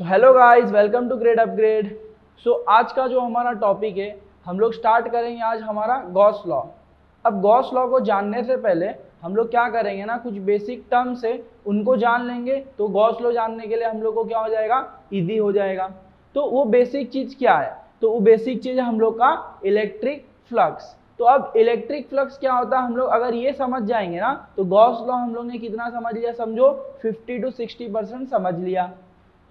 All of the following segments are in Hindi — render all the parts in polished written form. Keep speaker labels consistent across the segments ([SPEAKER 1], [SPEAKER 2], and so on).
[SPEAKER 1] So hello guys, welcome to grade upgrade. So आज का जो हमारा टॉपिक है, हम लोग स्टार्ट करेंगे आज हमारा गॉस लॉ। अब गॉस लॉ को जानने से पहले हम लोग क्या करेंगे ना, कुछ बेसिक टर्म्स है उनको जान लेंगे, तो गॉस लॉ जानने के लिए हम लोग को क्या हो जाएगा, इजी हो जाएगा। तो वो बेसिक चीज़ क्या है, तो वो बेसिक चीज़ है हम लोग का इलेक्ट्रिक फ्लक्स। तो अब इलेक्ट्रिक फ्लक्स क्या होता है, हम लोग अगर ये समझ जाएंगे ना, तो गॉस लॉ हम लोग ने कितना समझ लिया, समझो 50 to 60% समझ लिया।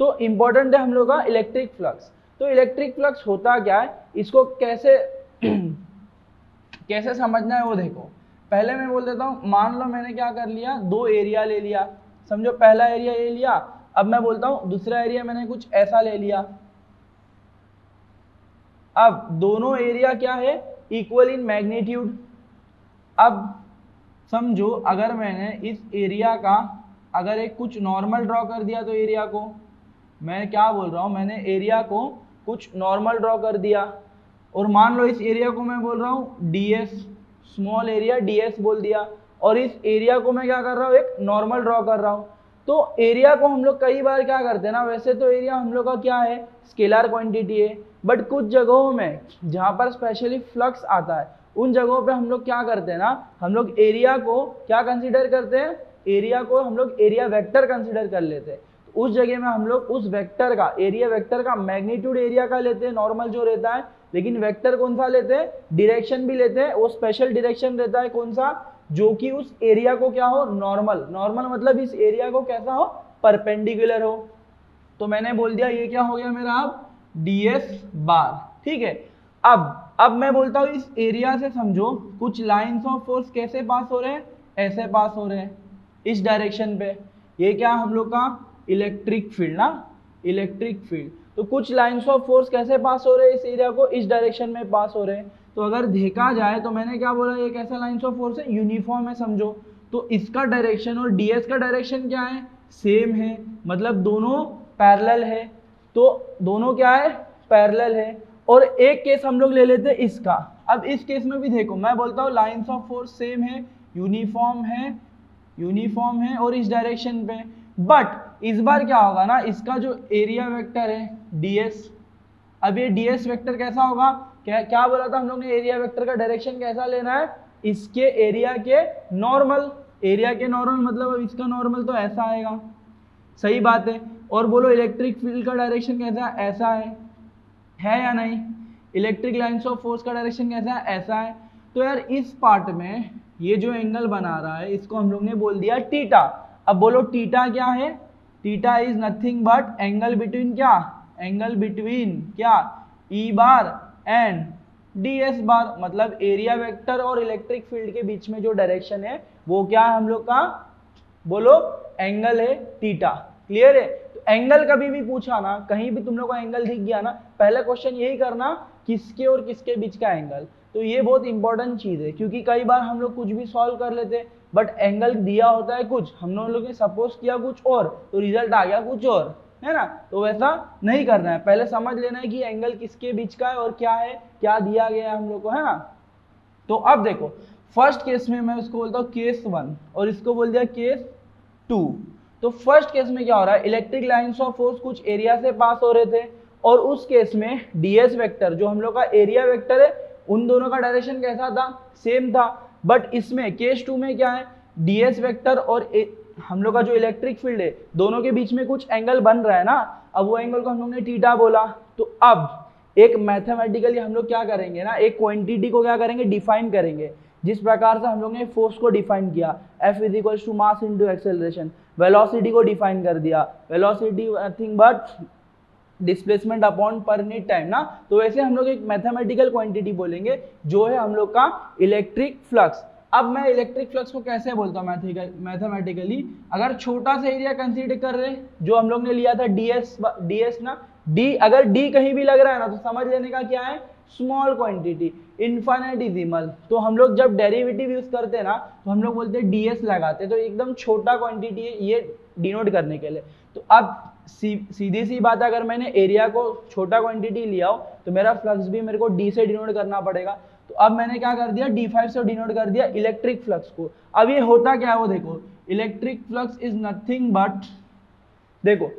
[SPEAKER 1] तो इंपॉर्टेंट है हम लोग का इलेक्ट्रिक फ्लक्स। तो इलेक्ट्रिक फ्लक्स होता क्या है, इसको कैसे कैसे समझना है वो देखो। पहले मैं बोल देता हूँ, मान लो मैंने क्या कर लिया, दो एरिया ले लिया, समझो पहला एरिया ये लिया। अब मैं बोलता हूँ दूसरा एरिया मैंने कुछ ऐसा ले लिया। अब दोनों एरिया क्या है, इक्वल इन मैग्नीट्यूड। अब समझो अगर मैंने इस एरिया का अगर एक कुछ नॉर्मल ड्रॉ कर दिया, तो एरिया को मैं क्या बोल रहा हूँ, मैंने एरिया को कुछ नॉर्मल ड्रॉ कर दिया, और मान लो इस एरिया को मैं बोल रहा हूँ ds, स्मॉल एरिया ds बोल दिया, और इस एरिया को मैं क्या कर रहा हूँ, एक नॉर्मल ड्रॉ कर रहा हूँ। तो एरिया को हम लोग कई बार क्या करते हैं ना, वैसे तो एरिया हम लोग का क्या है, स्केलर क्वांटिटी है, बट कुछ जगहों में जहाँ पर स्पेशली फ्लक्स आता है, उन जगहों पे हम लोग क्या करते हैं ना, हम लोग एरिया को क्या कंसीडर करते हैं, एरिया को हम लोग एरिया वेक्टर कंसीडर कर लेते हैं। तो उस जगह में हम लोग उस वेक्टर का, एरिया वेक्टर का मैग्नीट्यूड एरिया का लेते हैं, नॉर्मल जो रहता है, लेकिन वेक्टर कौन सा लेते हैं, डायरेक्शन भी लेते हैं। वो स्पेशल डायरेक्शन रहता है कौन सा, जो कि उस एरिया को क्या हो, नॉर्मल। नॉर्मल मतलब इस एरिया को कैसा हो, परपेंडिकुलर हो। तो मैंने बोल दिया ये क्या हो गया मेरा अब ds बार, ठीक है। अब मैं बोलता हूँ इस एरिया से समझो कुछ लाइंस ऑफ फोर्स कैसे पास हो रहे हैं, ऐसे पास हो रहे हैं इस डायरेक्शन पे। ये क्या हम लोग का इलेक्ट्रिक फील्ड ना, इलेक्ट्रिक फील्ड। तो कुछ लाइंस ऑफ फोर्स कैसे पास हो रहे हैं, इस एरिया को इस डायरेक्शन में पास हो रहे हैं। तो अगर देखा जाए तो मैंने क्या बोला, ये कैसा लाइंस ऑफ फोर्स है, यूनिफॉर्म है समझो। तो इसका डायरेक्शन और ds का डायरेक्शन क्या है, सेम है, मतलब दोनों पैरेलल है। तो दोनों क्या है, पैरेलल है। और एक केस हम लोग ले लेते हैं इसका। अब इस केस में भी देखो, मैं बोलता हूँ लाइंस ऑफ फोर्स सेम है, यूनिफॉर्म है, यूनिफॉर्म है और इस डायरेक्शन पे। बट इस बार क्या होगा ना, इसका जो एरिया वेक्टर है ds, अब ये ds वेक्टर कैसा होगा, क्या बोला था हम लोग ने, एरिया वेक्टर का डायरेक्शन कैसा लेना है, इसके एरिया के नॉर्मल। एरिया के नॉर्मल मतलब अब इसका नॉर्मल तो ऐसा आएगा, सही बात है। और बोलो इलेक्ट्रिक फील्ड का डायरेक्शन कैसा है, ऐसा है या नहीं। इलेक्ट्रिक लाइंस ऑफ फोर्स का डायरेक्शन कैसा है, ऐसा है। तो यार इस पार्ट में ये जो एंगल बना रहा है, इसको हम लोग ने बोल दिया थीटा। अब बोलो थीटा क्या है, theta is nothing but angle between क्या, एंगल बिटवीन क्या, ई बार एंड ds बार। मतलब एरिया वेक्टर और इलेक्ट्रिक फील्ड के बीच में जो डायरेक्शन है वो क्या है हम लोग का, बोलो एंगल है थीटा। क्लियर है। तो एंगल कभी भी पूछा ना, कहीं भी तुम लोग को एंगल दिख गया ना, पहला क्वेश्चन यही करना, किसके और किसके बीच का एंगल। तो ये बहुत इंपॉर्टेंट चीज है, क्योंकि कई बार हम लोग कुछ भी सॉल्व कर लेते बट एंगल दिया होता है कुछ, हम लोग ने सपोज किया कुछ और, तो रिजल्ट आ गया कुछ और, है ना। तो वैसा नहीं करना है, पहले समझ लेना है कि एंगल किसके बीच का है और क्या है, क्या दिया गया है हम लोग को, है ना। तो अब देखो फर्स्ट केस में मैं उसको बोलता हूँ केस 1 और इसको बोल दिया केस 2। तो फर्स्ट केस में क्या हो रहा है, इलेक्ट्रिक लाइंस ऑफ फोर्स कुछ एरिया से पास हो रहे थे, और उस केस में ds वेक्टर जो हम लोग का एरिया वेक्टर है, उन दोनों का डायरेक्शन कैसा था, सेम था। बट इसमें केस 2 में क्या है, ds वेक्टर और हम लोग का जो इलेक्ट्रिक फील्ड है, दोनों के बीच में कुछ एंगल बन रहा है ना। अब वो एंगल को हम लोग ने थीटा बोला। तो अब एक मैथमेटिकली हम लोग क्या करेंगे ना, एक क्वांटिटी को क्या करेंगे, डिफाइन करेंगे। जिस प्रकार से हम लोग ने फोर्स को डिफाइन किया, F is equal to mass into acceleration, velocity को डिफाइन कर दिया, velocity nothing but displacement upon per unit time ना। तो वैसे हम लोग एक मैथमेटिकल क्वांटिटी बोलेंगे जो है हम लोग का इलेक्ट्रिक फ्लक्स। अब मैं इलेक्ट्रिक फ्लक्स को कैसे बोलता हूँ मैथमेटिकली, अगर छोटा सा एरिया कंसीडर कर रहे हैं, जो हम लोग ने लिया था ds ना, d अगर d कहीं भी लग रहा है ना, तो समझ लेने का क्या है, स्मॉल क्वांटिटी, इन्फिनिटेसिमल। तो हम लोग जब डेरिवेटिव यूज करते हैं ना, तो हम लोग बोलते हैं ds लगाते हैं, तो एकदम छोटा क्वांटिटी है ये डिनोट करने के लिए। तो अब सीधी सी बात है, अगर मैंने एरिया को छोटा क्वांटिटी लिया हो, तो मेरा फ्लक्स भी मेरे को d से डिनोट करना पड़ेगा। तो अब मैंने क्या कर दिया, d5 से डिनोट कर दिया इलेक्ट्रिक फ्लक्स को। अब ये होता क्या है वो देखो, electric flux is nothing but, देखो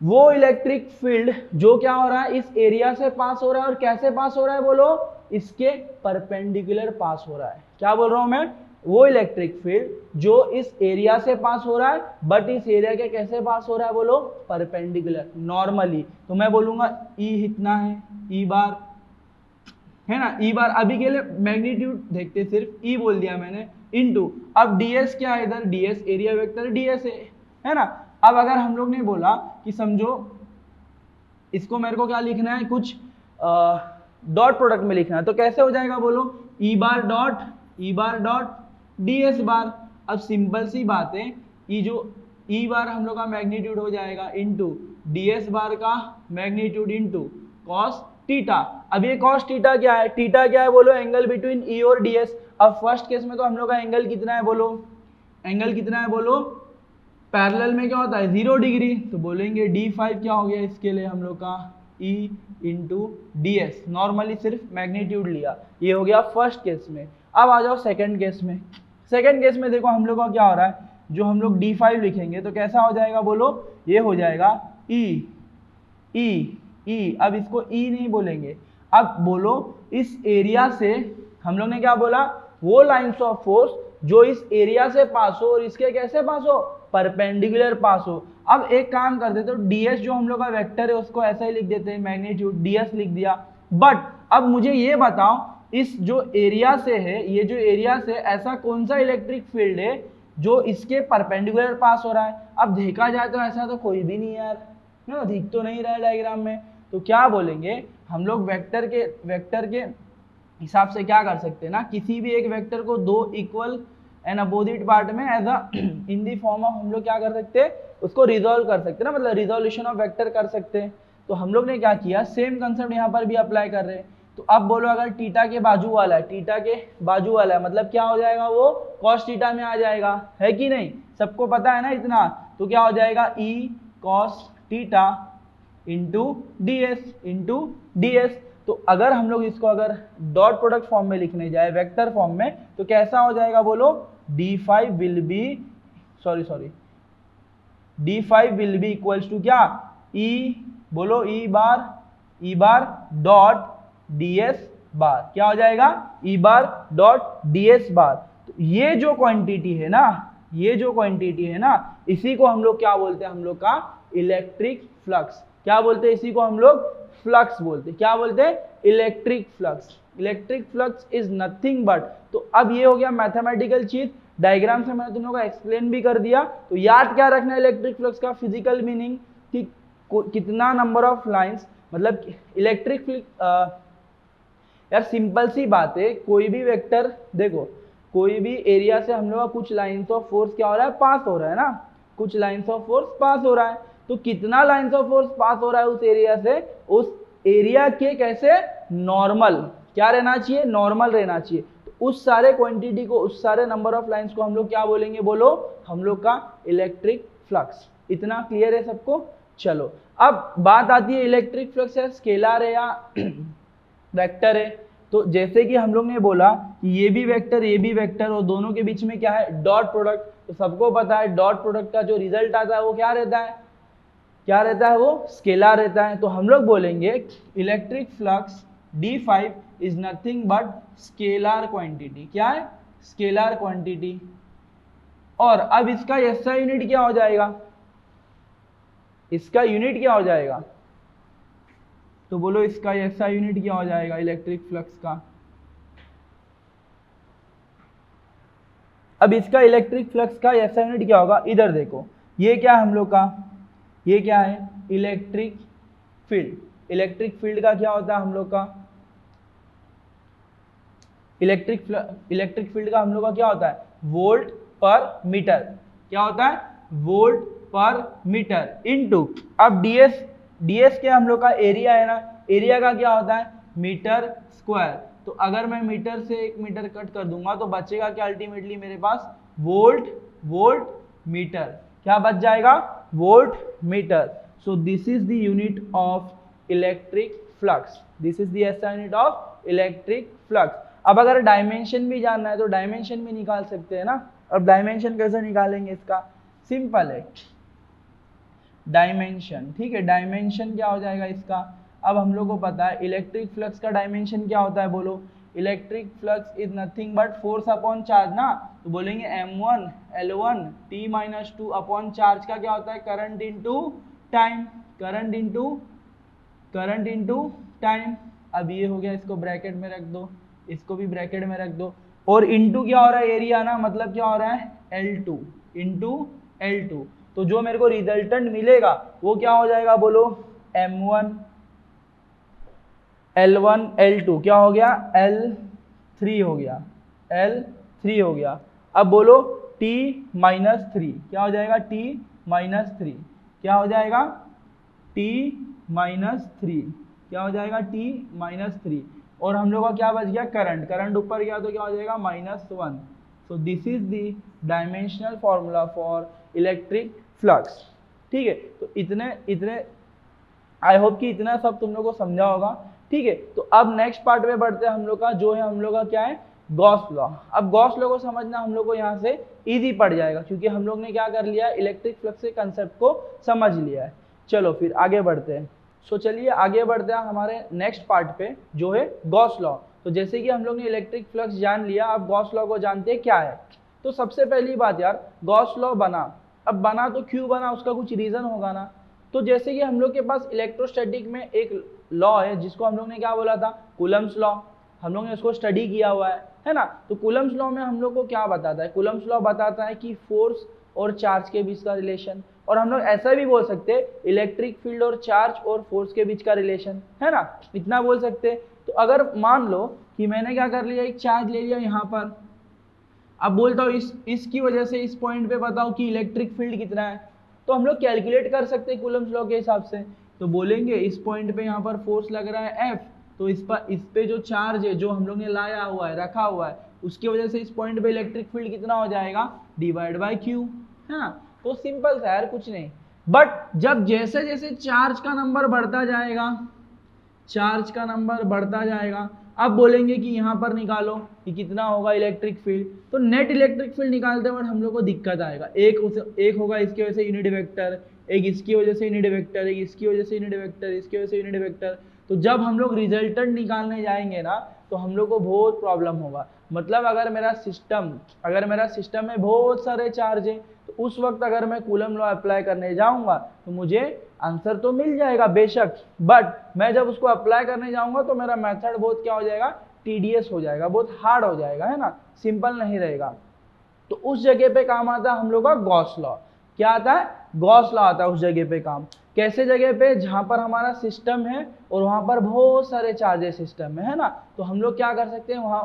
[SPEAKER 1] वो इलेक्ट्रिक फील्ड जो क्या हो रहा है, इस एरिया से पास हो रहा है, और कैसे पास हो रहा है बोलो, इसके परपेंडिकुलर पास हो रहा है। क्या बोल रहा हूं मैं, वो इलेक्ट्रिक फील्ड जो इस एरिया से पास हो रहा है, बट इस एरिया के कैसे पास हो रहा है बोलो, परपेंडिकुलर, नॉर्मली। तो मैं बोलूंगा ई इतना है, ई बार है ना, ई बार। अभी के लिए मैग्नीट्यूड देखते, सिर्फ ई बोल दिया मैंने, इनटू, अब डीएस क्या है इधर, डीएस एरिया वेक्टर डीएस है ना। अब अगर हम लोग ने बोला कि समझो इसको मेरे को क्या लिखना है, कुछ डॉट प्रोडक्ट में लिखना है, तो कैसे हो जाएगा बोलो, ई बार डॉट डी एस बार। अब सिंपल सी बात है, ई जो ई बार हम लोग का मैग्नीट्यूड हो जाएगा इनटू डी एस बार का मैग्नीट्यूड इनटू कॉस थीटा। अब ये कॉस थीटा क्या है, थीटा क्या है बोलो, एंगल बिटवीन ई और डी एस। अब फर्स्ट केस में तो हम लोग का एंगल कितना है बोलो, एंगल कितना है बोलो, पैरेलल में क्या होता है 0 डिग्री, तो बोलेंगे d5 क्या हो गया इसके लिए हम लोग का e into D S. Normally सिर्फ मैग्नीट्यूड लिया, ये हो गया फर्स्ट केस में। अब आ जाओ सेकंड केस में। सेकंड केस में देखो हम लोग का क्या हो रहा है, जो हम लोग d5 लिखेंगे तो कैसा हो जाएगा बोलो, ये हो जाएगा ई। अब इसको ई नहीं बोलेंगे, अब बोलो इस एरिया से हम लोग ने क्या बोला, वो लाइन्स ऑफ फोर्स जो इस एरिया से पास हो और इसके कैसे पास हो, परपेंडिकुलर पास हो। अब एक काम करते तो ds जो हम लोग का वेक्टर है उसको ऐसा ही लिख देते हैं, मैग्नीट्यूड ds लिख दिया। बट अब मुझे ये बताओ, इस जो एरिया से है, ये जो एरिया से ऐसा कौन सा इलेक्ट्रिक फील्ड है जो इसके परपेंडिकुलर पास हो रहा है। अब देखा जाए तो ऐसा तो कोई भी नहीं यार, ना दिख तो नहीं रहा है डायग्राम में। तो क्या बोलेंगे हम लोग, वेक्टर के हिसाब से क्या कर सकते हैं ना, किसी भी एक वेक्टर को दो इक्वल एंड अपोजिट पार्ट में as a in the form of हम लोग क्या कर सकते हैं, उसको रिजॉल्व कर सकते हैं ना, मतलब रिजोल्यूशन ऑफ वेक्टर कर सकते हैं। तो हम लोग ने क्या किया, सेम कंसेप्ट यहाँ पर भी अप्लाई कर रहे हैं। तो अब बोलो अगर थीटा के बाजू वाला है, थीटा के बाजू वाला है मतलब क्या हो जाएगा, वो कॉस थीटा में आ जाएगा, है कि नहीं, सबको पता है ना इतना। तो क्या हो जाएगा E cos theta into D S. तो अगर हम लोग इसको अगर डॉट प्रोडक्ट फॉर्म में लिखने जाए, वेक्टर फॉर्म में, तो कैसा हो जाएगा बोलो, d5 will be d5 will be equals to क्या, ई बोलो ई बार डॉट ds बार। क्या हो जाएगा, ई बार डॉट ds बार। तो ये जो क्वांटिटी है ना, इसी को हम लोग क्या बोलते हैं, हम लोग का इलेक्ट्रिक फ्लक्स। क्या बोलते हैं इसी को हम लोग, फ्लक्स बोलते हैं। क्या बोलते हैं, electric flux. Electric flux is nothing but, तो अब ये हो गया मैथमेटिकल चीज, डायग्राम से मैंने तुम लोगों को एक्सप्लेन भी कर दिया। तो याद क्या रखना है इलेक्ट्रिक फ्लक्स का, फिजिकल मीनिंग कि कितना नंबर ऑफ लाइंस, मतलब इलेक्ट्रिक फ्लक्स। यार सिंपल सी बात है, कोई भी वेक्टर देखो, कोई भी एरिया से हम लोग का कुछ लाइंस ऑफ फोर्स क्या हो रहा है, पास हो रहा है ना, कुछ लाइंस ऑफ फोर्स पास हो रहा है। तो कितना लाइंस ऑफ फोर्स पास हो रहा है उस एरिया से, उस एरिया के कैसे नॉर्मल क्या रहना चाहिए, नॉर्मल रहना चाहिए। तो उस सारे क्वांटिटी को, उस सारे नंबर ऑफ लाइंस को हम लोग क्या बोलेंगे बोलो, हम लोग का इलेक्ट्रिक फ्लक्स। इतना क्लियर है सबको। चलो अब बात आती है इलेक्ट्रिक फ्लक्स है स्केलर है या वेक्टर है। तो जैसे कि हम लोग ने बोला कि ये भी वेक्टर और दोनों के बीच में क्या है, डॉट प्रोडक्ट। तो सबको पता है डॉट प्रोडक्ट का जो रिजल्ट आता है वो क्या रहता है, वो स्केलर रहता है। तो हम लोग बोलेंगे electric flux d5 is nothing but scalar quantity. क्या है, स्केलर क्वांटिटी। और अब इसका ऐसा यूनिट क्या हो जाएगा, इसका यूनिट क्या हो जाएगा, तो बोलो इसका ऐसा यूनिट क्या हो जाएगा इलेक्ट्रिक फ्लक्स का। अब इसका इलेक्ट्रिक फ्लक्स का ऐसा यूनिट क्या होगा, इधर देखो, ये क्या है हम लोग का, ये क्या है, इलेक्ट्रिक फील्ड। इलेक्ट्रिक फील्ड का क्या होता है हम लोग का, इलेक्ट्रिक फील्ड का हम लोग का क्या होता है, वोल्ट पर मीटर। क्या होता है, वोल्ट पर मीटर इनटू, अब ds के हम लोग का एरिया है ना, एरिया का क्या होता है, मीटर स्क्वायर। तो अगर मैं मीटर से 1 मीटर कट कर दूंगा तो बचेगा क्या अल्टीमेटली मेरे पास, वोल्ट मीटर। क्या बच जाएगा, volt meter. So this is the unit of electric flux, this is the ऐसा यूनिट ऑफ इलेक्ट्रिक फ्लक्स। अब अगर डायमेंशन भी जानना है तो डायमेंशन भी निकाल सकते हैं ना। अब डायमेंशन कैसे निकालेंगे इसका, सिंपल है, डायमेंशन, ठीक है, डायमेंशन क्या हो जाएगा इसका। अब हम लोग को पता है इलेक्ट्रिक फ्लक्स का डायमेंशन क्या होता है, बोलो। Electric flux is nothing but force upon charge ना, तो बोलेंगे m1 L1 t-2 upon charge का क्या होता है, current into time, current into time. अब ये हो गया, इसको ब्रैकेट में रख दो, इसको भी ब्रैकेट में रख दो, और इनटू क्या हो रहा है, एरिया ना, मतलब क्या हो रहा है, L2 इनटू L2। तो जो मेरे को रिजल्टेंट मिलेगा वो क्या हो जाएगा, बोलो, m1 L1 L2 क्या हो गया, L3 हो गया, L3 हो गया। अब बोलो T-3 क्या हो जाएगा, T-3 क्या हो जाएगा, T-3 क्या हो जाएगा, T-3। और हम लोग का क्या बच गया, करंट ऊपर गया तो क्या हो जाएगा, -1। So this is the dimensional formula for electric flux, ठीक है। तो इतने आई होप कि इतना सब तुम लोग को समझा होगा, ठीक है। तो अब नेक्स्ट पार्ट में बढ़ते हैं हम लोग का, जो है हम लोग का क्या है, गॉस लॉ। अब गॉस लॉ को समझना हम लोग को यहाँ से इजी पड़ जाएगा, क्योंकि हम लोग ने क्या कर लिया है, इलेक्ट्रिक फ्लक्स के कंसेप्ट को समझ लिया है। चलो फिर आगे बढ़ते हैं। सो चलिए आगे बढ़ते हैं हमारे नेक्स्ट पार्ट पे, जो है गॉस लॉ। तो जैसे कि हम लोग ने इलेक्ट्रिक फ्लक्स जान लिया, अब गॉस लॉ को जानते हैं क्या है। तो सबसे पहली बात यार, गॉस लॉ बना, अब बना तो क्यों बना, उसका कुछ रीजन होगा ना। तो जैसे कि हम लोग के पास इलेक्ट्रोस्टैटिक में एक लॉ है, जिसको हम लोग ने क्या बोला था, कूलम्ब्स लॉ, हम लोग ने उसको स्टडी किया हुआ है ना। तो कूलम्ब्स लॉ में हम लोग को क्या बताता है, कूलम्ब्स लॉ बताता है कि फोर्स और चार्ज के बीच का रिलेशन, और हम लोग ऐसा भी बोल सकते हैं इलेक्ट्रिक फील्ड और चार्ज और फोर्स के बीच का रिलेशन, है ना, इतना बोल सकते हैं। तो अगर मान लो कि मैंने क्या कर लिया, एक चार्ज ले लिया यहाँ पर, अब बोलता हूँ इसकी वजह से इस पॉइंट पे बताओ कि इलेक्ट्रिक फील्ड कितना है, तो हम लोग कैलकुलेट कर सकते हैं कूलम्ब्स लॉ के हिसाब से। तो बोलेंगे इस पॉइंट पे यहाँ पर फोर्स लग रहा है F, तो इस पे जो चार्ज है, जो हम लोग ने लाया हुआ है, रखा हुआ है, उसकी वजह से इस पॉइंट पे इलेक्ट्रिक फील्ड कितना हो जाएगा, डिवाइड बाय Q, है ना। तो सिंपल सा यार, कुछ नहीं। बट जब जैसे जैसे चार्ज का नंबर बढ़ता जाएगा, चार्ज का नंबर बढ़ता जाएगा, अब बोलेंगे कि यहाँ पर निकालो कि कितना होगा इलेक्ट्रिक फील्ड, तो नेट इलेक्ट्रिक फील्ड निकालते वक्त हम लोग को दिक्कत आएगा। एक होगा इसकी वजह से यूनिट वेक्टर, एक इसकी वजह से यूनिट वेक्टर, एक इसकी वजह से यूनिट वेक्टर, इसकी वजह से यूनिट वेक्टर। तो जब हम लोग रिजल्टेंट निकालने जाएंगे ना, तो हम लोग को बहुत प्रॉब्लम होगा। मतलब अगर मेरा सिस्टम में बहुत सारे चार्ज है, तो उस वक्त अगर मैं कूलम लॉ अप्लाई करने जाऊंगा तो मुझे आंसर तो मिल जाएगा बेशक, बट मैं जब उसको अप्लाई करने जाऊंगा तो मेरा मेथड बहुत क्या हो जाएगा, टीडियस हो जाएगा, बहुत हार्ड हो जाएगा, है ना, सिंपल नहीं रहेगा। तो उस जगह पे काम आता है हम लोग का गॉस लॉ। क्या आता है, गॉस लॉ आता है उस जगह पे काम। कैसे जगह पे, जहां पर हमारा सिस्टम है और वहां पर बहुत सारे चार्जेस सिस्टम में, है ना। तो हम लोग क्या कर सकते हैं, वहां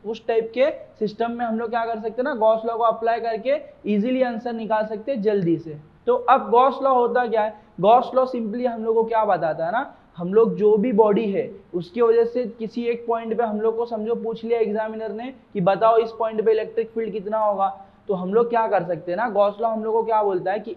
[SPEAKER 1] उस टाइप के सिस्टम में हम लोग क्या कर सकते हैं ना, गॉस लॉ को अप्लाई करके इजीली आंसर निकाल सकते हैं जल्दी से। तो अब गॉस लॉ होता क्या है, गॉस लॉ सिंपली हम लोग को क्या बताता है ना, हम लोग जो भी बॉडी है उसकी वजह से किसी एक पॉइंट पे हम लोग को समझो पूछ लिया एग्जामिनर ने कि बताओ इस पॉइंट पे इलेक्ट्रिक फील्ड कितना होगा, तो हम लोग क्या कर सकते हैं ना, गॉस लॉ हम लोग को क्या बोलता है कि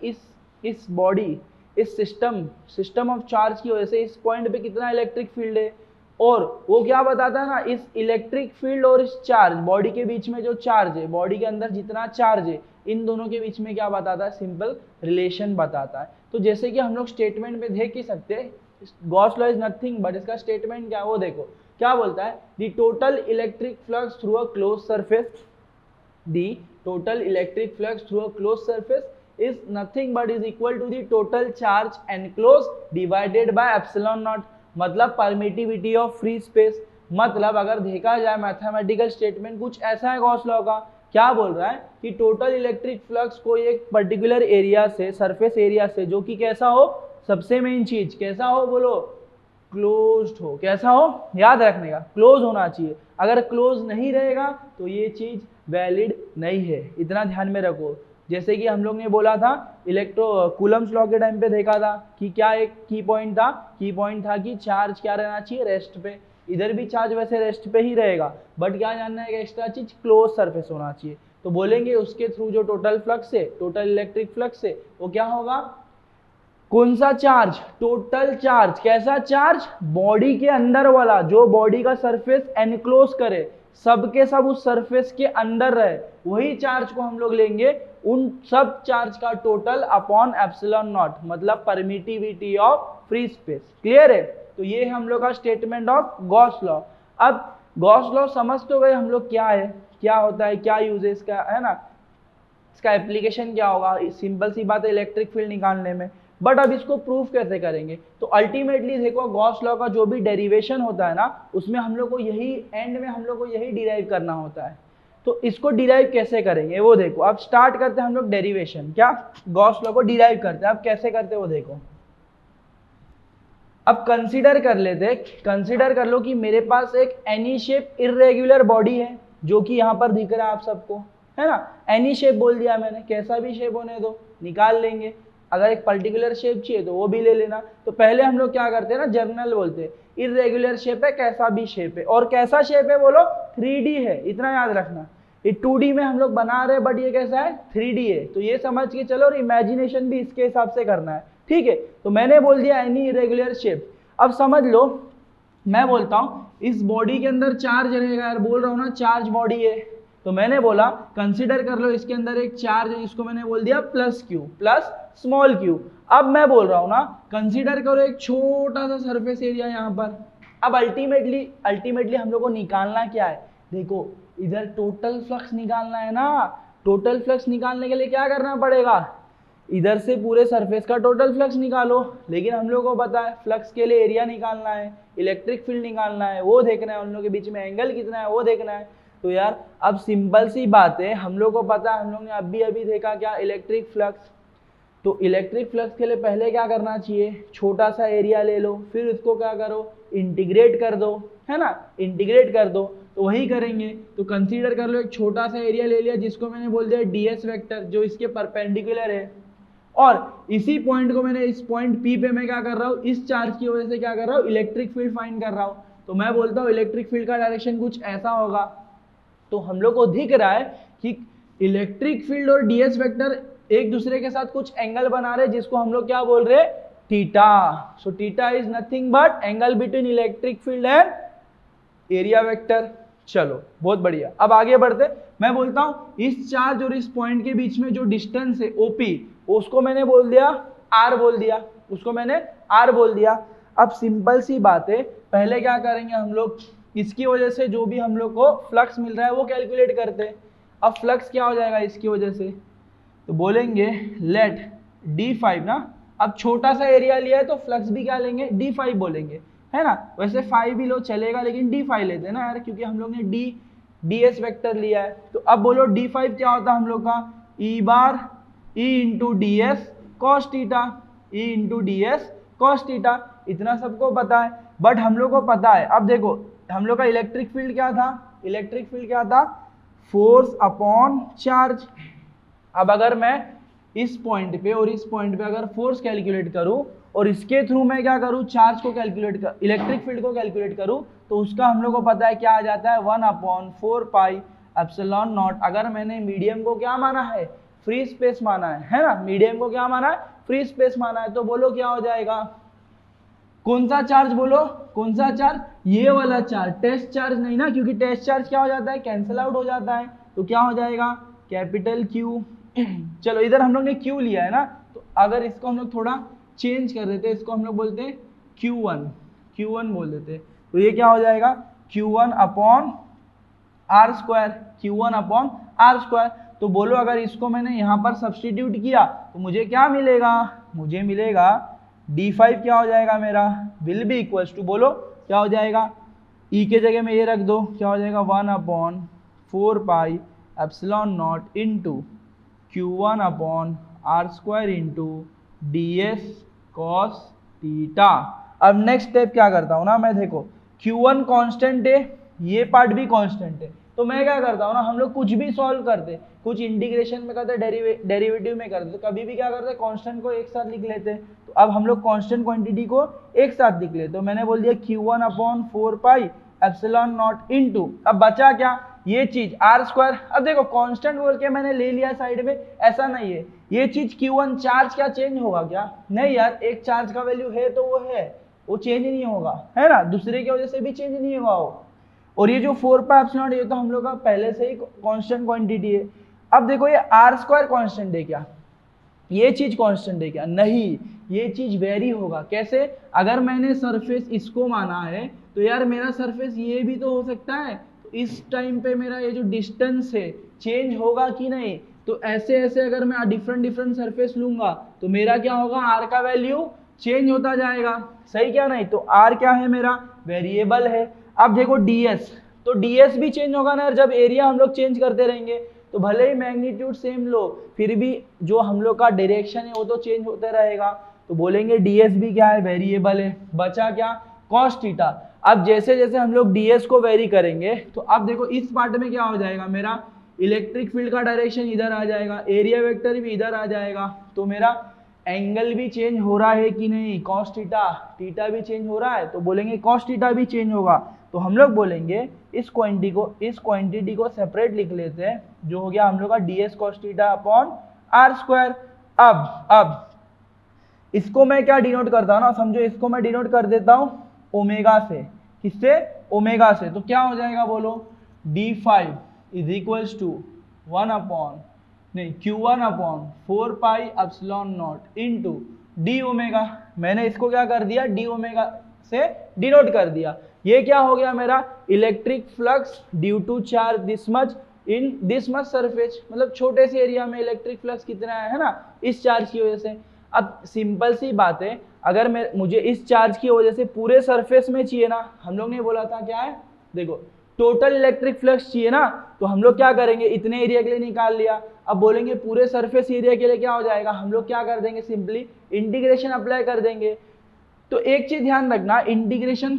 [SPEAKER 1] इस बॉडी, इस सिस्टम ऑफ चार्ज की वजह से इस पॉइंट पे कितना इलेक्ट्रिक फील्ड है, और वो क्या बताता है ना, इस इलेक्ट्रिक फील्ड और इस चार्ज, बॉडी के बीच में जो चार्ज है, बॉडी के अंदर जितना चार्ज है, इन दोनों के बीच में क्या बताता है, सिंपल रिलेशन बताता है। तो जैसे कि हम लोग स्टेटमेंट में देख ही सकते हैं, Gauss law is nothing but इसका स्टेटमेंट क्या है वो देखो, क्या बोलता है, the total electric flux through a close surface, the total electric flux through a close surface is nothing but is equal to the total charge enclosed divided by epsilon naught, मतलब परमिटिविटी ऑफ फ्री स्पेस। मतलब अगर देखा जाए मैथमेटिकल स्टेटमेंट कुछ ऐसा है गॉस लॉ का, क्या बोल रहा है कि टोटल इलेक्ट्रिक फ्लक्स कोई एक पर्टिकुलर एरिया से, सरफेस एरिया से, जो कि कैसा हो, सबसे मेन चीज कैसा हो, बोलो, क्लोज्ड हो। कैसा हो, याद रखने का, क्लोज होना चाहिए। अगर क्लोज नहीं रहेगा तो ये चीज वैलिड नहीं है, इतना ध्यान में रखो। जैसे कि हम लोग ने बोला था कूलम्ब्स लॉ के टाइम पे देखा था कि क्या एक की पॉइंट था कि चार्ज क्या रहना चाहिए, रेस्ट पे। इधर भी चार्ज वैसे रेस्ट पे ही रहेगा, बट क्या जानना है, एक्स्ट्रा चीज क्लोज सरफेस होना चाहिए। तो बोलेंगे उसके थ्रू जो टोटल फ्लक्स है, टोटल इलेक्ट्रिक फ्लक्स है, वो क्या होगा, कौन सा चार्ज, टोटल चार्ज। कैसा चार्ज, बॉडी के अंदर वाला, जो बॉडी का सरफेस एनक्लोज करे, सब के सब उस सरफेस के अंदर रहे, वही चार्ज को हम लोग लेंगे उन सब चार्ज का टोटल अपॉन एप्सिलॉन नॉट, मतलब permittivity of free space. Clear है? तो ये है हम लोग का स्टेटमेंट ऑफ गॉस लॉ। अब गॉस लॉ समझ तो गए हम लोग क्या है, क्या होता है, क्या यूज है इसका, है ना, इसका एप्लीकेशन क्या होगा। सिंपल सी बात है इलेक्ट्रिक फील्ड निकालने में। बट अब इसको प्रूफ कैसे करेंगे? तो अल्टीमेटली देखो गॉस लॉ का जो भी डेरिवेशन होता है ना, उसमें हम लोग को यही एंड में हम लोग को यही डिराइव करना होता है। तो इसको डिराइव कैसे करेंगे वो देखो। अब स्टार्ट करते हैं हम लोग डेरिवेशन, क्या गॉस लॉ को डिराइव करते हैं। अब कैसे करते हैं वो देखो। अब कंसीडर कर लेते, कंसीडर कर लो कि मेरे पास एक एनी शेप इर्रेगुलर बॉडी है, जो कि यहाँ पर दिख रहा है आप सबको, है ना। एनी शेप बोल दिया मैंने, कैसा भी शेप होने दो, निकाल लेंगे। अगर एक पर्टिकुलर शेप चाहिए तो वो भी ले लेना। तो पहले हम लोग क्या करते हैं ना, जर्नल बोलते हैं, इर्रेगुलर शेप है, कैसा भी शेप है। और कैसा शेप है बोलो? 3D है, इतना याद रखना। ये 2D में हम लोग बना रहे हैं, बट ये कैसा है? 3D है। तो ये समझ के चलो, और इमेजिनेशन भी इसके हिसाब से करना है, ठीक है। तो मैंने बोल दिया एनी इरेगुलर शेप। अब समझ लो, मैं बोलता हूं इस बॉडी के अंदर चार्ज रहेगा, यार बोल रहा हूं ना चार्ज बॉडी है। तो मैंने बोला कंसीडर कर लो इसके अंदर एक चार्ज है, जिसको मैंने बोल दिया plus Q, plus small Q. अब मैं बोल रहा हूं ना कंसीडर करो एक छोटा सा सरफेस एरिया यहाँ पर। अब अल्टीमेटली हम लोग को निकालना क्या है? देखो इधर टोटल फ्लक्स निकालना है ना। टोटल फ्लक्स निकालने के लिए क्या करना पड़ेगा? इधर से पूरे सरफेस का टोटल फ्लक्स निकालो। लेकिन हम लोग को पता है फ्लक्स के लिए एरिया निकालना है, इलेक्ट्रिक फील्ड निकालना है, वो देखना है, उन लोगों के बीच में एंगल कितना है वो देखना है। तो यार अब सिंपल सी बात है, हम लोग को पता है, हम लोग ने अभी देखा क्या, इलेक्ट्रिक फ्लक्स। तो इलेक्ट्रिक फ्लक्स के लिए पहले क्या करना चाहिए? छोटा सा एरिया ले लो, फिर उसको क्या करो, इंटीग्रेट कर दो, है ना, इंटीग्रेट कर दो। तो वही करेंगे। तो कंसीडर कर लो एक छोटा सा एरिया ले लिया, जिसको मैंने बोल दिया ds वेक्टर, जो इसके परपेंडिकुलर है। और इसी पॉइंट को मैंने इस पॉइंट P पे मैं क्या कर रहा हूँ, इस चार्ज की वजह से क्या कर रहा हूँ, इलेक्ट्रिक फील्ड फाइंड कर रहा हूँ। तो मैं बोलता हूँ इलेक्ट्रिक फील्ड का डायरेक्शन कुछ ऐसा होगा। तो हम लोग को दिख रहा है कि इलेक्ट्रिक फील्ड और ds वेक्टर एक दूसरे के साथ कुछ एंगल बना रहे, जिसको हम लोग क्या बोल रहे, theta. So theta is nothing but angle between electric field and area vector. चलो बहुत बढ़िया, अब आगे बढ़ते। मैं बोलता हूं इस चार्ज और इस पॉइंट के बीच में जो डिस्टेंस है OP, उसको मैंने बोल दिया R बोल दिया, उसको मैंने R बोल दिया। अब सिंपल सी बात है, पहले क्या करेंगे हम लोग, इसकी वजह से जो भी हम लोग को फ्लक्स मिल रहा है वो कैलकुलेट करते हैं। अब फ्लक्स क्या हो जाएगा इसकी वजह से, तो बोलेंगे लेट d5 ना। अब छोटा सा एरिया लिया है तो फ्लक्स भी क्या लेंगे, d5 बोलेंगे, है ना। वैसे 5 भी लो चलेगा, लेकिन d5 लेते हैं ना यार, क्योंकि हम लोग ने ds वेक्टर लिया है। तो अब बोलो d5 क्या होता है हम लोग का, e बार e into ds cos theta, e into ds cos theta. इतना सबको पता है, बट हम लोग को पता है, अब देखो हम लोग का इलेक्ट्रिक फील्ड क्या था, इलेक्ट्रिक फील्ड क्या था, फोर्स अपॉन चार्ज। अब अगर मैं इस पॉइंट पे और इस पॉइंट पे अगर फोर्स कैलकुलेट करूं, और इसके थ्रू मैं क्या करूं, चार्ज को कैलकुलेट कर, इलेक्ट्रिक फील्ड को कैलकुलेट करूं, तो उसका हम लोग को पता है क्या आ जाता है, 1/4 पाई एप्सिलॉन नॉट। अगर मैंने मीडियम को क्या माना है, फ्री स्पेस माना है ना, मीडियम को क्या माना है, फ्री स्पेस माना है। तो बोलो क्या हो जाएगा, कौन सा चार्ज बोलो, कौन सा चार्ज, ये वाला चार्ज, टेस्ट चार्ज नहीं ना, क्योंकि टेस्ट चार्ज क्या हो जाता है, कैंसिल आउट हो जाता है। तो क्या हो जाएगा, कैपिटल Q। चलो इधर हम लोग ने Q लिया है ना, तो अगर इसको हम लोग थोड़ा चेंज कर देते, इसको हम लोग बोलते हैं Q1 बोल देते। तो ये क्या हो जाएगा, Q1 upon R square, Q1 upon R square. तो बोलो अगर इसको मैंने यहाँ पर सब्सटीट्यूट किया तो मुझे क्या मिलेगा, मुझे मिलेगा d5 क्या हो जाएगा मेरा, विल बी इक्वल्स टू, बोलो क्या हो जाएगा, E के जगह में ये रख दो, क्या हो जाएगा 1/4 पाई epsilon not into Q1 upon R square into ds cos theta. अब नेक्स्ट स्टेप क्या करता हूँ ना मैं, देखो Q1 कांस्टेंट है, ये पार्ट भी कांस्टेंट है। तो मैं क्या करता हूँ ना, हम लोग कुछ भी सॉल्व करते, कुछ इंटीग्रेशन में करते, डेरिवेटिव में करते, तो कभी भी क्या करते, कांस्टेंट को एक साथ लिख लेते। तो अब हम लोग कांस्टेंट क्वांटिटी को एक साथ लिख लेते। तो मैंने बोल दिया Q1/4 pi epsilon not into, अब बचा क्या, ये चीज R स्क्वायर। अब देखो कांस्टेंट बोल के मैंने ले लिया साइड में, ऐसा नहीं है, ये चीज Q1 चार्ज क्या चेंज होगा क्या, नहीं यार, एक चार्ज का वैल्यू है तो वो है, वो चेंज नहीं होगा, है ना, दूसरे की वजह से भी चेंज नहीं होगा वो। और ये जो 4 पाई एप्सिलॉन ये तो हम लोग का पहले से ही कांस्टेंट क्वांटिटी है। अब देखो ये आर स्क्वायर कांस्टेंट है क्या, ये चीज कांस्टेंट है क्या, नहीं, ये चीज वेरी होगा। कैसे, अगर मैंने सरफेस इसको माना है तो यार मेरा सरफेस ये भी तो हो सकता है, तो इस टाइम पे मेरा ये जो डिस्टेंस है चेंज होगा कि नहीं। तो ऐसे ऐसे अगर मैं डिफरेंट डिफरेंट सरफेस लूंगा तो मेरा क्या होगा, आर का वैल्यू चेंज होता जाएगा, सही क्या नहीं। तो आर क्या है, मेरा वेरिएबल है। अब देखो डीएस, तो डीएस भी चेंज होगा ना यार, जब एरिया हम लोग चेंज करते रहेंगे तो भले ही मैग्नीट्यूड सेम लो फिर भी जो हम लोग का डायरेक्शन है वो तो चेंज होते रहेगा। तो बोलेंगे डीएस भी क्या है, वेरिएबल है। बचा क्या, कॉस थीटा। अब जैसे जैसे हम लोग डीएस को वेरी करेंगे तो अब देखो इस पार्ट में क्या हो जाएगा, मेरा इलेक्ट्रिक फील्ड का डायरेक्शन इधर आ जाएगा, एरिया वेक्टर भी इधर आ जाएगा, तो मेरा एंगल भी चेंज हो रहा है कि नहीं, कॉस थीटा, थीटा भी चेंज हो रहा है, तो बोलेंगे कॉस थीटा भी चेंज होगा। तो हम लोग बोलेंगे इस क्वांटिटी को सेपरेट लिख लेते हैं, जो हो गया हम लोग का ds cos theta upon R square. अब इसको मैं क्या डिनोट करता हूँ ना, समझो इसको मैं डिनोट कर देता हूँ ओमेगा से, किससे, ओमेगा से। तो क्या हो जाएगा बोलो, d5 is equals to 1 upon नहीं q1 upon 4 pi epsilon not into D omega. मैंने इसको क्या कर दिया, डी ओमेगा से डिनोट कर दिया। ये क्या हो गया मेरा, electric flux due to charge this much in this much surface, मतलब छोटे से एरिया में इलेक्ट्रिक फ्लक्स कितना है ना, इस चार्ज की वजह से। अब सिंपल सी बात है, अगर मुझे इस चार्ज की वजह से पूरे सरफेस में चाहिए ना, हम लोग ने बोला था क्या है, देखो टोटल इलेक्ट्रिक फ्लक्स चाहिए ना, तो हम लोग क्या करेंगे, इतने एरिया के लिए निकाल लिया। अब बोलेंगे पूरे सरफेस एरिया के लिए क्या हो जाएगा, हम लोग क्या कर देंगे, सिंपली इंटीग्रेशन अप्लाई कर देंगे। तो एक चीज ध्यान रखना, इंटीग्रेशन,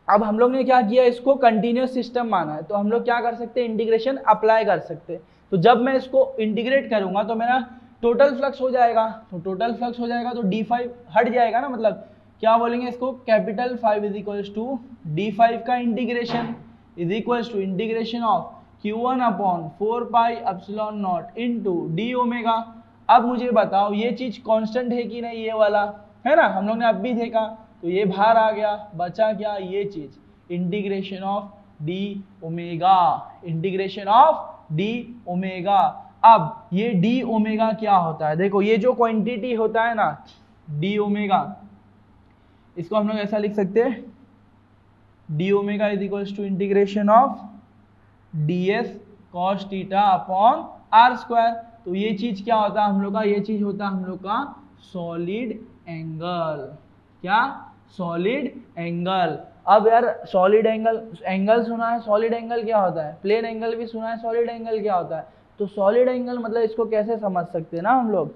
[SPEAKER 1] अब हम लोग ने क्या किया, इसको कंटिन्यूस सिस्टम माना है, तो हम लोग क्या कर सकते हैं, इंटीग्रेशन अप्लाई कर सकते हैं। तो जब मैं इसको इंटीग्रेट करूंगा तो मेरा टोटल फ्लक्स हो जाएगा, तो टोटल फ्लक्स हो जाएगा तो d5 हट जाएगा ना, मतलब क्या बोलेंगे इसको, capital 5 is equals to d5 का integration is equals to integration of q1 upon 4 pi epsilon not into D omega. अब मुझे बताओ ये चीज कांस्टेंट है कि नहीं, ये वाला है ना, हम लोग ने अब भी देखा, तो ये बाहर आ गया, बचा क्या, ये चीज integration of D omega, integration of D omega. अब ये डी ओमेगा क्या होता है, देखो ये जो क्वांटिटी होता है ना डी ओमेगा, इसको हम लोग ऐसा लिख सकते हैं, D omega is equals to integration of ds cos theta upon R square. तो ये चीज क्या होता है हम लोग का, ये चीज होता है हम लोग का सॉलिड एंगल, क्या, सॉलिड एंगल। अब यार सॉलिड एंगल सुना है, सॉलिड एंगल क्या होता है, प्लेन एंगल भी सुना है, सॉलिड एंगल क्या होता है। तो सॉलिड एंगल मतलब इसको कैसे समझ सकते हैं ना हम लोग,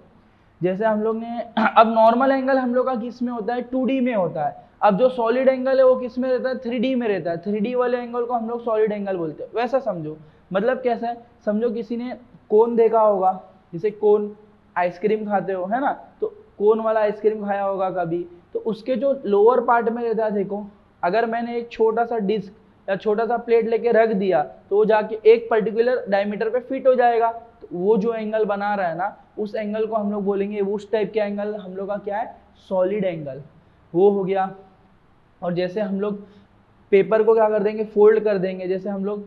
[SPEAKER 1] जैसे हम लोग ने अब नॉर्मल एंगल हम लोग का किस में होता है, 2D में होता है। अब जो सॉलिड एंगल है वो किस में रहता है, 3D में रहता है। 3D वाले एंगल को हम लोग सॉलिड एंगल बोलते हैं। वैसा समझो, मतलब कैसा है, समझो किसी ने कोन देखा होगा, जैसे कोन आइसक्रीम खाते हो है ना, तो कोन वाला आइसक्रीम खाया होगा कभी, तो उसके जो लोअर पार्ट में रहता है, देखो अगर मैंने एक छोटा सा डिस्क या छोटा सा प्लेट लेके रख दिया तो वो जाके एक पर्टिकुलर डायमीटर पे फिट हो जाएगा, तो वो जो एंगल बना रहा है ना, उस एंगल को हम लोग बोलेंगे, उस टाइप के एंगल हम लोग का क्या है, सॉलिड एंगल, वो हो गया। और जैसे हम लोग पेपर को क्या कर देंगे, फोल्ड कर देंगे, जैसे हम लोग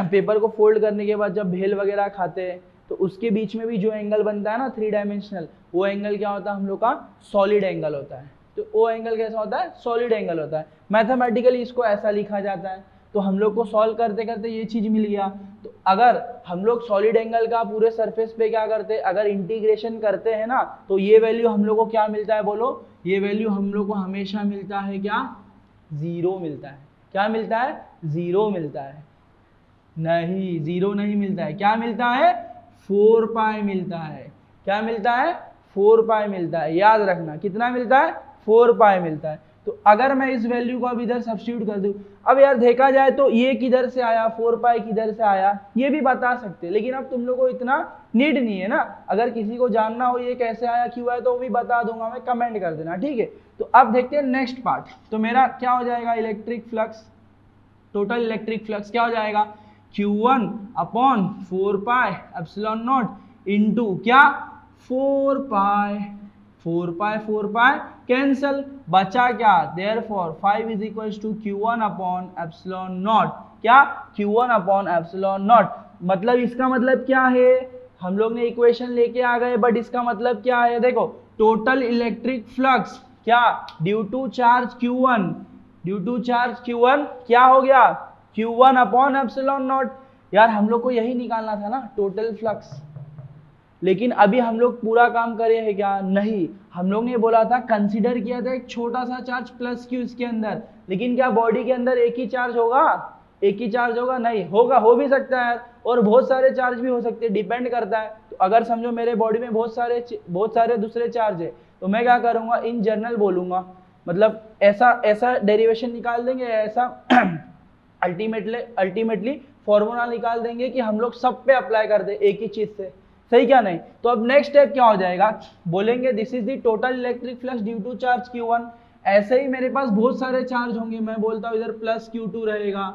[SPEAKER 1] पेपर को फोल्ड करने के बाद जब भेल वगैरह खाते हैं तो उसके बीच में भी जो एंगल बनता है ना 3 डायमेंशनल, वो एंगल क्या होता है हम लोग का, सॉलिड एंगल होता है। तो वो एंगल कैसा होता है, सॉलिड एंगल होता है। मैथमेटिकली इसको ऐसा लिखा जाता है। तो हम लोग को सॉल्व करते करते ये चीज मिल गया। तो अगर हम लोग सॉलिड एंगल का पूरे सरफेस पे क्या करते, अगर इंटीग्रेशन करते हैं ना, तो ये वैल्यू हम लोग को क्या मिलता है, बोलो, ये वैल्यू हम लोग को हमेशा मिलता है क्या, 0 मिलता है। क्या मिलता है, 0 मिलता है। नहीं, 0 नहीं मिलता है, क्या मिलता है, 4 पाई मिलता है। क्या मिलता है, 4 पाई मिलता है। याद रखना कितना मिलता है, 4 पाई मिलता है। तो अगर मैं इस वैल्यू को अब इधर सब्स्टिट्यूट कर दूं, अब यार देखा जाए तो ये किधर से आया, 4 पाई किधर से आया, ये भी बता सकते, लेकिन अब तुम लोग को इतना नीड नहीं है ना। अगर किसी को जानना हो ये कैसे आया, क्यों आया, तो वो भी बता दूंगा मैं, कमेंट कर देना, ठीक है। तो अब देखते हैं नेक्स्ट पार्ट। तो मेरा क्या हो जाएगा, electric flux, total electric flux क्या हो जाएगा, Q1 upon 4 pi epsilon not into क्या, 4 पाई कैंसल, बचा क्या, therefore 5 is equals to Q1 upon epsilon not, क्या Q1 अपॉन एप्सिलॉन नॉट। मतलब इसका मतलब क्या है, हम लोग ने इक्वेशन लेके आ गए, बट इसका मतलब क्या है, देखो टोटल इलेक्ट्रिक फ्लक्स क्या due to charge Q1, due to charge Q1 क्या हो गया, Q1 अपॉन एप्सिलॉन नॉट। यार हम लोग को यही निकालना था ना टोटल फ्लक्स, लेकिन अभी हम लोग पूरा काम करे हैं क्या, नहीं। हम लोग ने बोला था, कंसीडर किया था एक छोटा सा चार्ज प्लस क्यू इसके अंदर, लेकिन क्या बॉडी के अंदर एक ही चार्ज होगा, एक ही चार्ज होगा, नहीं होगा, हो भी सकता है और बहुत सारे चार्ज भी हो सकते हैं, डिपेंड करता है। तो अगर समझो मेरे बॉडी में बहुत सारे दूसरे चार्ज है, तो मैं क्या करूंगा, इन जनरल बोलूंगा, मतलब ऐसा डेरिवेशन निकाल देंगे, ऐसा अल्टीमेटली फॉर्मूला निकाल देंगे कि हम लोग सब पे अप्लाई कर दे एक ही चीज से, सही क्या नहीं। तो अब नेक्स्ट स्टेप क्या हो जाएगा, बोलेंगे this is the total electric flux due to charge Q1। ऐसे ही मेरे पास बहुत सारे चार्ज होंगे, मैं बोलता हूँ इधर प्लस Q2 रहेगा,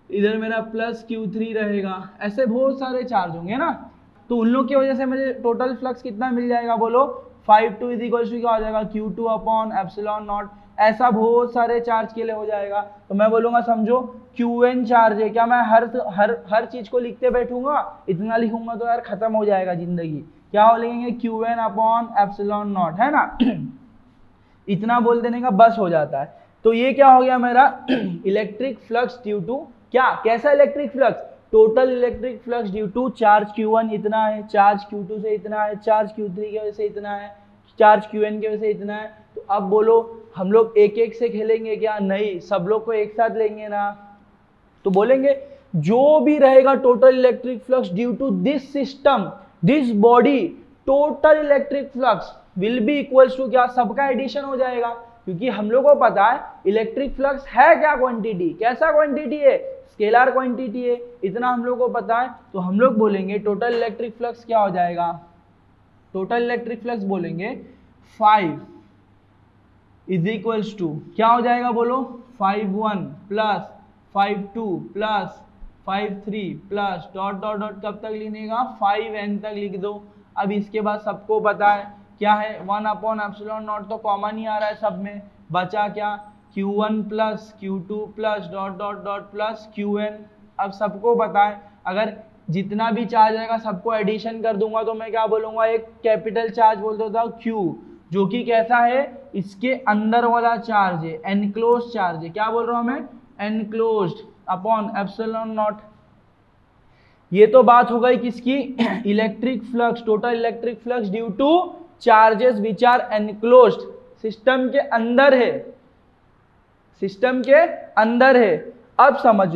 [SPEAKER 1] इधर मेरा प्लस Q3 रहेगा, ऐसे बहुत सारे चार्ज होंगे ना। तो उन लोग की वजह से मुझे टोटल फ्लक्स कितना मिल जाएगा, बोलो 5 इज इक्वल टू क्या हो जाएगा, Q2 अपॉन एप्सिलॉन नॉट। ऐसा बहुत सारे चार्ज के लिए हो जाएगा, तो मैं बोलूंगा समझो Qn चार्ज है, क्या मैं हर चीज को लिखते बैठूंगा, इतना लिखूंगा तो यार खत्म हो जाएगा जिंदगी। क्या हो लिखेंगे, Qn अपॉन एप्सिलॉन नॉट, है ना इतना बोल देने का बस हो जाता है। तो ये क्या हो गया मेरा इलेक्ट्रिक फ्लक्स ड्यू टू क्या, कैसा electric flux, total electric flux due to charge Q1 इतना है, चार्ज Q2 से इतना है, चार्ज Q3 की वजह से इतना है, चार्ज Qn की वजह से इतना है। तो अब बोलो हम लोग एक एक से खेलेंगे क्या, नहीं, सब लोग को एक साथ लेंगे ना। तो बोलेंगे जो भी रहेगा total electric flux due to this system, this body, total electric flux will be equals to क्या, सबका एडिशन हो जाएगा, क्योंकि हम लोग को पता है इलेक्ट्रिक फ्लक्स है क्या, क्वांटिटी, कैसा क्वांटिटी है, स्केलर क्वांटिटी है, इतना हम लोग को पता है। तो हम लोग बोलेंगे टोटल इलेक्ट्रिक फ्लक्स क्या हो जाएगा, टोटल इलेक्ट्रिक फ्लक्स बोलेंगे 5 इज इक्वल्स टू क्या हो जाएगा, बोलो 5-1 plus 5-2 plus 5-3 plus dot dot dot कब तक लिखने का, 5n तक लिख दो। अब इसके बाद सबको पता है क्या है, 1 अपॉन एप्सिलॉन नॉट तो कॉमन ही आ रहा है सब में, बचा क्या Q1 plus Q2 plus dot dot dot plus Qn। अब सबको पता है अगर जितना भी चार्ज आएगा सबको एडिशन कर दूंगा तो मैं क्या बोलूंगा, एक कैपिटल चार्ज बोल देता हूँ Q, जो कि कैसा है, इसके अंदर वाला चार्ज है, एनक्लोज चार्ज है, क्या बोल रहा हूं मैं, एनक्लोज्ड अपॉन एप्सिलॉन नॉट। ये तो बात हो गई किसकी, electric flux, total electric flux due to charges which are enclosed, system के अंदर है, सिस्टम के अंदर है। अब समझ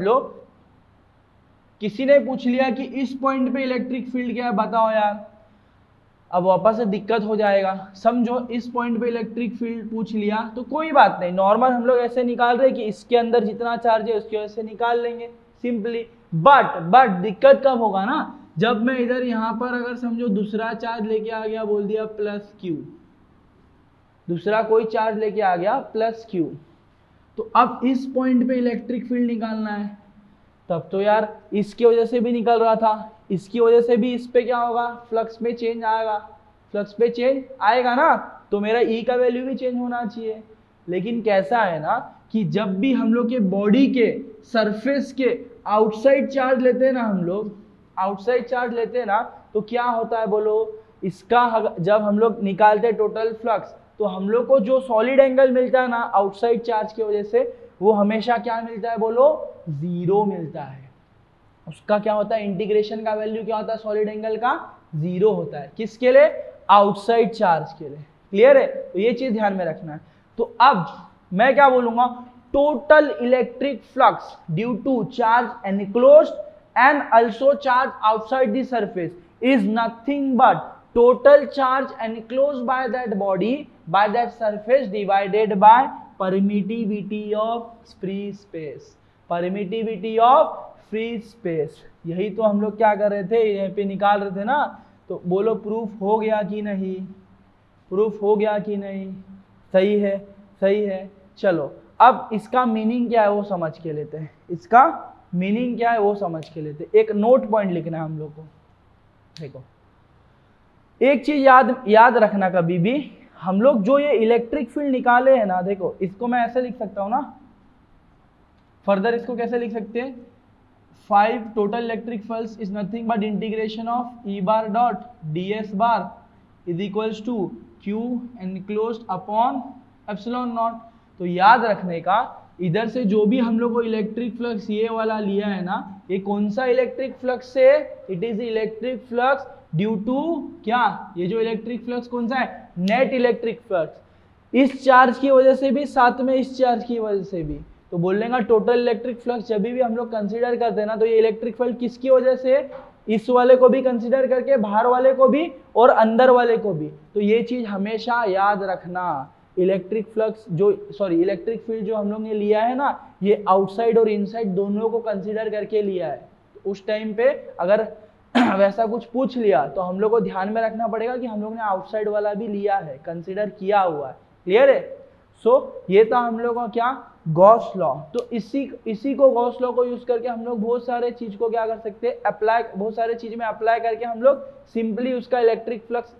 [SPEAKER 1] लो किसी ने पूछ लिया कि इस पॉइंट पे इलेक्ट्रिक फील्ड क्या है, बताओ यार, अब वापस से दिक्कत हो जाएगा। समझो इस पॉइंट पे इलेक्ट्रिक फील्ड पूछ लिया तो कोई बात नहीं, नॉर्मल हम लोग ऐसे निकाल रहे हैं कि इसके अंदर जितना चार्ज है उसकी वजह से निकाल लेंगे सिंपली। बट दिक्कत कब होगा ना, जब मैं इधर यहाँ पर अगर समझो दूसरा चार्ज लेके आ गया, बोल दिया प्लस Q, दूसरा कोई चार्ज लेके आ गया प्लस Q, तो अब इस पॉइंट पे इलेक्ट्रिक फील्ड निकालना है, तब तो यार इसकी वजह से भी निकल रहा था, इसकी वजह से भी इस पे क्या होगा, फ्लक्स में चेंज आएगा, फ्लक्स पे चेंज आएगा ना, तो मेरा E का वैल्यू भी चेंज होना चाहिए। लेकिन कैसा है ना कि जब भी हम लोग के बॉडी के सरफेस के आउटसाइड चार्ज लेते हैं ना, हम लोग आउटसाइड चार्ज लेते हैं ना, तो क्या होता है बोलो, इसका जब हम लोग निकालते हैं टोटल फ्लक्स, तो हम लोग को जो सॉलिड एंगल मिलता है ना आउटसाइड चार्ज की वजह से, वो हमेशा क्या मिलता है बोलो, 0 मिलता है। उसका क्या होता है, इंटीग्रेशन का वैल्यू क्या होता है सॉलिड एंगल का, 0 होता है। किसके लिए, आउटसाइड चार्ज के लिए। क्लियर है, तो ये चीज ध्यान में रखना है। तो अब मैं क्या बोलूंगा, total electric flux due to charge enclosed and also charge outside the surface is nothing but total charge enclosed by that body by that surface divided by permittivity of free space, permittivity of free space. यही तो हम लोग क्या कर रहे थे, यहाँ पे निकाल रहे थे ना। तो बोलो प्रूफ हो गया कि नहीं, प्रूफ हो गया कि नहीं, सही है, सही है। चलो अब इसका मीनिंग क्या है वो समझ के लेते हैं, इसका मीनिंग क्या है वो समझ के लेते हैं। एक नोट पॉइंट लिखना है हम लोग को। देखो एक चीज याद रखना, कभी भी हम लोग जो ये इलेक्ट्रिक फील्ड निकाले हैं ना, देखो इसको मैं ऐसे लिख सकता हूँ ना, फर्दर इसको कैसे लिख सकते हैं, 5 total electric fields is nothing but integration of E bar dot D S bar is equals to Q enclosed upon epsilon not. तो याद रखने का, इधर से जो भी हम लोग को इलेक्ट्रिक फ्लक्स ये वाला लिया है ना, ये कौन सा इलेक्ट्रिक फ्लक्स है, it is electric flux due to क्या, ये जो इलेक्ट्रिक फ्लक्स कौन सा है, नेट इलेक्ट्रिक फ्लक्स, इस चार्ज की वजह से भी, साथ में इस चार्ज की वजह से भी। तो बोलेगा टोटल इलेक्ट्रिक फ्लक्स जब भी हम लोग कंसीडर करते हैं ना, तो ये इलेक्ट्रिक फील्ड किसकी वजह से, इस वाले को भी कंसीडर करके, बाहर वाले को भी और अंदर वाले को भी। तो ये चीज हमेशा याद रखना, इलेक्ट्रिक फ्लक्स जो इलेक्ट्रिक फील्ड जो हम लोग ने लिया है ना, ये आउटसाइड और इनसाइड दोनों को कंसीडर करके लिया है। तो उस टाइम पे अगर वैसा कुछ पूछ लिया तो हम लोग को ध्यान में रखना पड़ेगा कि हम लोग ने आउटसाइड वाला भी लिया है, कंसीडर किया हुआ है। क्लियर है? सो ये था हम लोग का क्या, गॉस लॉ। तो इसी को गॉस लॉ को यूज करके हम लोग बहुत सारे चीज को क्या कर सकते हैं, अप्लाई, बहुत सारे चीज में अप्लाई करके हम लोग सिंपली उसका electric flux,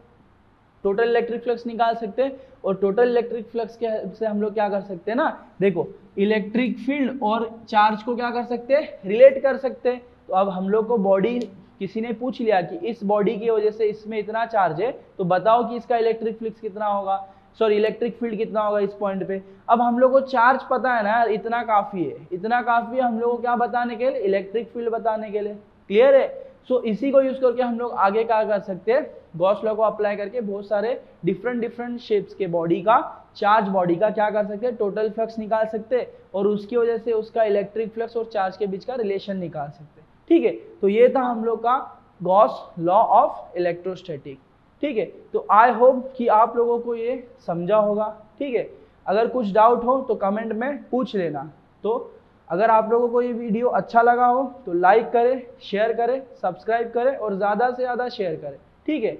[SPEAKER 1] total electric flux निकाल सकते हैं। और टोटल इलेक्ट्रिक फ्लक्स के से हम लोग क्या कर सकते हैं ना, देखो इलेक्ट्रिक फील्ड और चार्ज को क्या कर सकते हैं, रिलेट कर सकते हैं। तो अब हम लोग को बॉडी, किसी ने पूछ लिया कि इस बॉडी की वजह से इसमें इतना चार्ज है, तो बताओ कि इसका इलेक्ट्रिक फ्लक्स कितना होगा, इलेक्ट्रिक फील्ड कितना होगा इस पॉइंट पे। अब हम लोग को चार्ज पता है ना यार, इतना काफी है, इतना काफी है हम लोग को क्या बताने के लिए, इलेक्ट्रिक फील्ड बताने के लिए। क्लियर है? सो इसी को यूज करके हम लोग आगे क्या कर सकते हैं, गॉस लॉ को अप्लाई करके बहुत सारे डिफरेंट शेप्स के बॉडी का, चार्ज बॉडी का क्या कर सकते हैं, टोटल फ्लक्स निकाल सकते हैं, और उसकी वजह से उसका इलेक्ट्रिक फ्लक्स और चार्ज के बीच का रिलेशन निकाल सकते हैं। ठीक है? तो ये था हम लोग का गॉस लॉ ऑफ इलेक्ट्रोस्टैटिक। ठीक है? तो आई होप कि आप लोगों को ये समझा होगा। ठीक है? अगर कुछ डाउट हो तो कमेंट में पूछ लेना। तो अगर आप लोगों को ये वीडियो अच्छा लगा हो तो लाइक करें, शेयर करें, सब्सक्राइब करें और ज़्यादा से ज़्यादा शेयर करें। ठीक है?